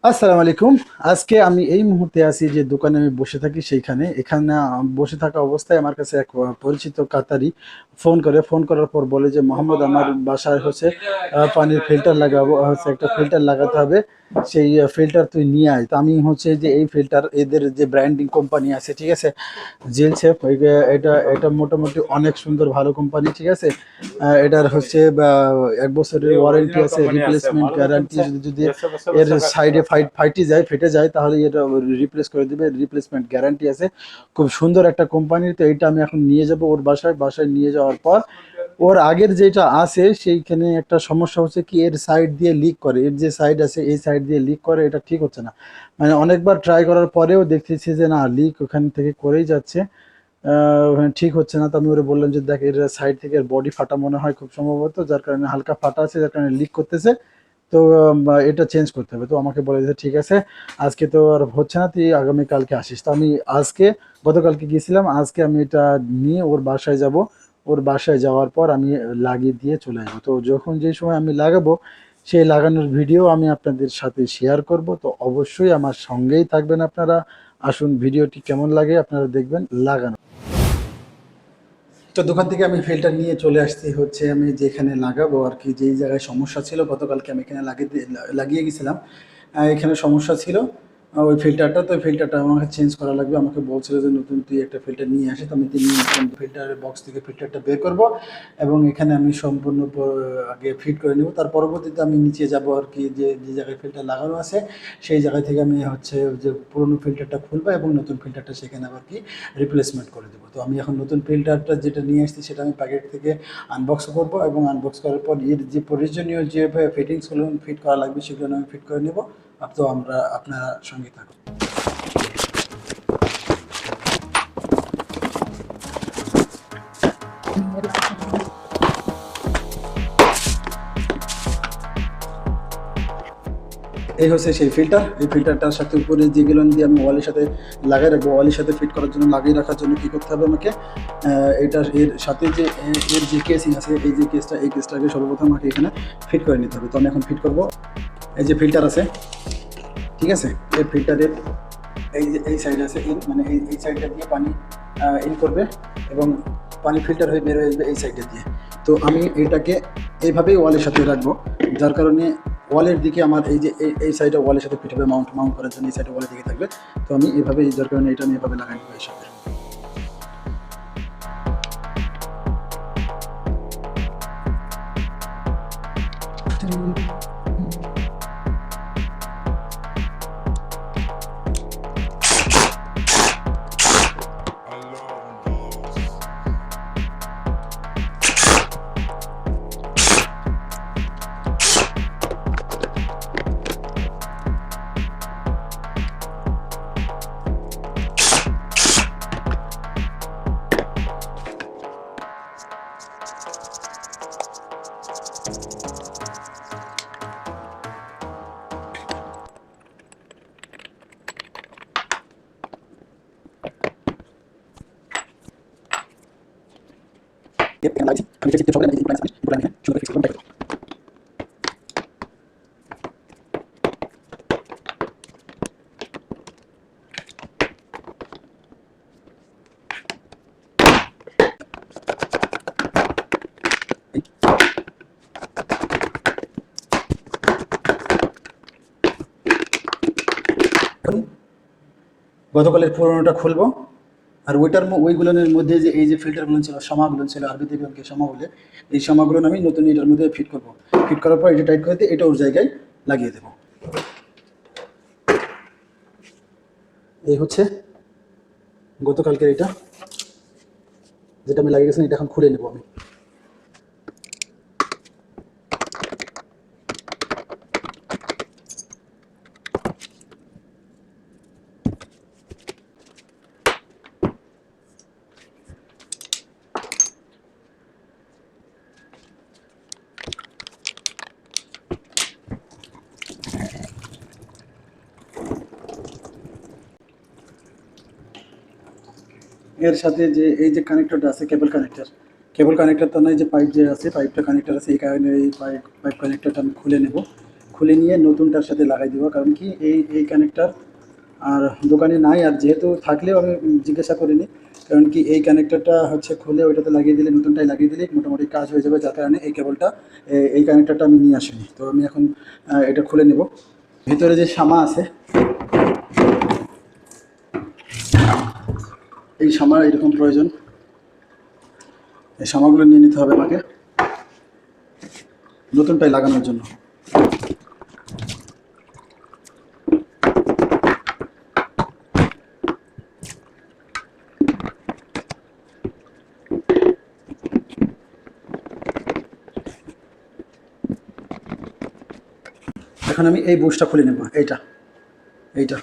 আসসালামু আলাইকুম। আজকে আমি এই মুহূর্তে আছি যে দোকানে আমি বসে থাকি সেইখানে। এখানে বসে থাকা অবস্থায় আমার কাছে এক পরিচিত কাতারি ফোন করার পর বলে যে মোহাম্মদ আমার বাসায় হচ্ছে পানির ফিল্টার লাগাবো, হচ্ছে একটা ফিল্টার লাগাতে হবে। সেই ফিল্টার তুই নিয়ে আয়। তো আমি হচ্ছে যে এই ফিল্টার এদের যে ব্র্যান্ডিং কোম্পানি আছে, ঠিক আছে, জেল শেফ, এটা এটা মোটামুটি অনেক সুন্দর ভালো কোম্পানি, ঠিক আছে। এটার হচ্ছে 1 বছরের ওয়ারেন্টি আছে, রিপ্লেসমেন্ট গ্যারান্টি। যদি এর সাইডে ফাইটে যায়, ফেটে যায়, তাহলে এটা রিপ্লেস করে দিবে, রিপ্লেসমেন্ট গ্যারান্টি আছে। খুব সুন্দর একটা কোম্পানি। তো এইটা আমি এখন নিয়ে যাব ওর বাসায় নিয়ে যাওয়ার পর ওর আগের যেটা আছে সেইখানে একটা সমস্যা হচ্ছে কি, এর সাইড দিয়ে লিক করে, এর যে সাইড আছে এই সাইড দিয়ে লিক করে, এটা ঠিক হচ্ছে না। মানে অনেকবার ট্রাই করার পরেও দেখতেছি যে না, লিক ওখান থেকে করেই যাচ্ছে। ঠিক হচ্ছে না। তো আমি ওরে বললাম যে দেখ, এর সাইড থেকে বডি ফাটা মনে হয় খুব সম্ভবত, যার কারণে হালকা ফাটা আছে, যার কারণে লিক করতেছে। তো এটা চেঞ্জ করতে হবে। তো আমাকে বলে দিয়েছে ঠিক আছে, আজকে তো আর হচ্ছে না, তুই আগামীকালকে আসিস। তো আমি আজকে, গতকালকে গিয়েছিলাম, আজকে আমি এটা নিয়ে ওর বাসায় যাব। ওর বাসায় যাওয়ার পর আমি লাগিয়ে দিয়ে চলে যাবো। তো যখন যে সময় আমি লাগাবো, সেই লাগানোর ভিডিও আমি আপনাদের সাথে শেয়ার করব। তো অবশ্যই আমার সঙ্গেই থাকবেন আপনারা। আসুন, ভিডিওটি কেমন লাগে আপনারা দেখবেন লাগানো। তো দোকান থেকে আমি ফিল্টার নিয়ে চলে আসছি, হচ্ছে আমি যেখানে লাগাবো আর কি, যেই জায়গায় সমস্যা ছিল, গতকালকে আমি এখানে লাগিয়ে গেছিলাম। এখানে সমস্যা ছিল ওই ফিল্টারটা। তো ফিল্টারটা আমাকে চেঞ্জ করা লাগবে। আমাকে বলছিল যে নতুন তুই একটা ফিল্টার নিয়ে আসি। তো আমি নিয়ে আসলাম, ফিল্টারের বক্স থেকে ফিল্টারটা বের করব এবং এখানে আমি সম্পূর্ণ আগে ফিট করে নেব। তার পরবর্তীতে আমি নিচে যাব আর কি, যে যে জায়গায় ফিল্টার লাগানো আছে সেই জায়গা থেকে আমি হচ্ছে যে পুরোনো ফিল্টারটা খুলবো এবং নতুন ফিল্টারটা সেখানে আবার কি রিপ্লেসমেন্ট করে দেবো। তো আমি এখন নতুন ফিল্টারটা যেটা নিয়ে আসছি সেটা আমি প্যাকেট থেকে আনবক্স করব এবং আনবক্স করার পর এর যে প্রয়োজনীয় যে ফিটিংসগুলো ফিট করা লাগবে সেগুলো আমি ফিট করে নেব। তো আপনারা সঙ্গে থাকুন। এই হচ্ছে সেই ফিল্টার। এই ফিল্টারটার সাথে উপরে যেগুলো দিয়ে আমি ওয়ালের সাথে লাগাই রাখবো, ওয়ালের সাথে ফিট করার জন্য, লাগিয়ে রাখার জন্য কী করতে হবে আমাকে, এটার এর সাথে যে এর যে কেসিং আছে, এই যে কেসটা, এই কেসটাকে সর্বপ্রথম আমাকে এখানে ফিট করে নিতে হবে। তো আমি এখন ফিট করব। এই যে ফিল্টার আছে, ঠিক আছে, এই ফিল্টারের এই যে এই সাইড আছে, মানে এই সাইডটা দিয়ে পানি ইন করবে এবং পানি ফিল্টার হয়ে বের হয়ে আসবে এই সাইডটা দিয়ে। তো আমি এটাকে এইভাবেই ওয়ালের সাথে রাখবো, যার কারণে ওয়ালের দিকে আমার এই যে এই সাইডে ওয়ালের সাথে ফিট হবে, মাউন্ট করার জন্য এই সাইডে ওয়ালের দিকে থাকবে। তো আমি এভাবেই, যার কারণে এটা আমি এভাবে লাগাই নেবো এর সাথে। গতকালের পুরোনোটা খুলবো, আর ওইগুলোর মধ্যে যে এই যে ফিল্টারগুলো ছিল, সমাগুলো ছিল, আরবিতে এগুলোকে সমা বলে, এই সমাগুলো আমি নতুন এটার মধ্যে ফিট করব। ফিট করার পর এটা টাইট করে দিয়ে এটা ওর জায়গায় লাগিয়ে দেবো। এই হচ্ছে গতকালকের এটা, যেটা আমি লাগিয়ে গেছিলাম, এটা এখন খুলে নেবো আমি। এর সাথে যে এই যে কানেক্টরটা আছে, কেবল কানেক্টর তো নয়, যে পাইপ যে আছে, পাইপটা কানেক্টর আছে, এই কারণে এই পাইপ কানেক্টরটা আমি খুলে নেব। খুলে নিয়ে নতুনটার সাথে লাগাই দিব, কারণ কি এই কানেক্টার আর দোকানে নাই, আর যেহেতু থাকলেও আমি জিজ্ঞাসা করিনি, কারণ কি এই কানেক্টারটা হচ্ছে খুলে ওইটাতে লাগিয়ে দিলে, নতুনটাই লাগিয়ে দিলে মোটামুটি কাজ হয়ে যাবে, যার কারণে এই কেবলটা এই কানেক্টারটা আমি নিয়ে আসিনি। তো আমি এখন এটা খুলে নেব। ভিতরে যে শামা আছে, এই শামার এরকম প্রয়োজন, এই শামাগুলো নিয়ে নিতে হবে আমাকে নতুনটাই লাগানোর জন্য। এখন আমি এই বুশটা খুলে নেব, এইটা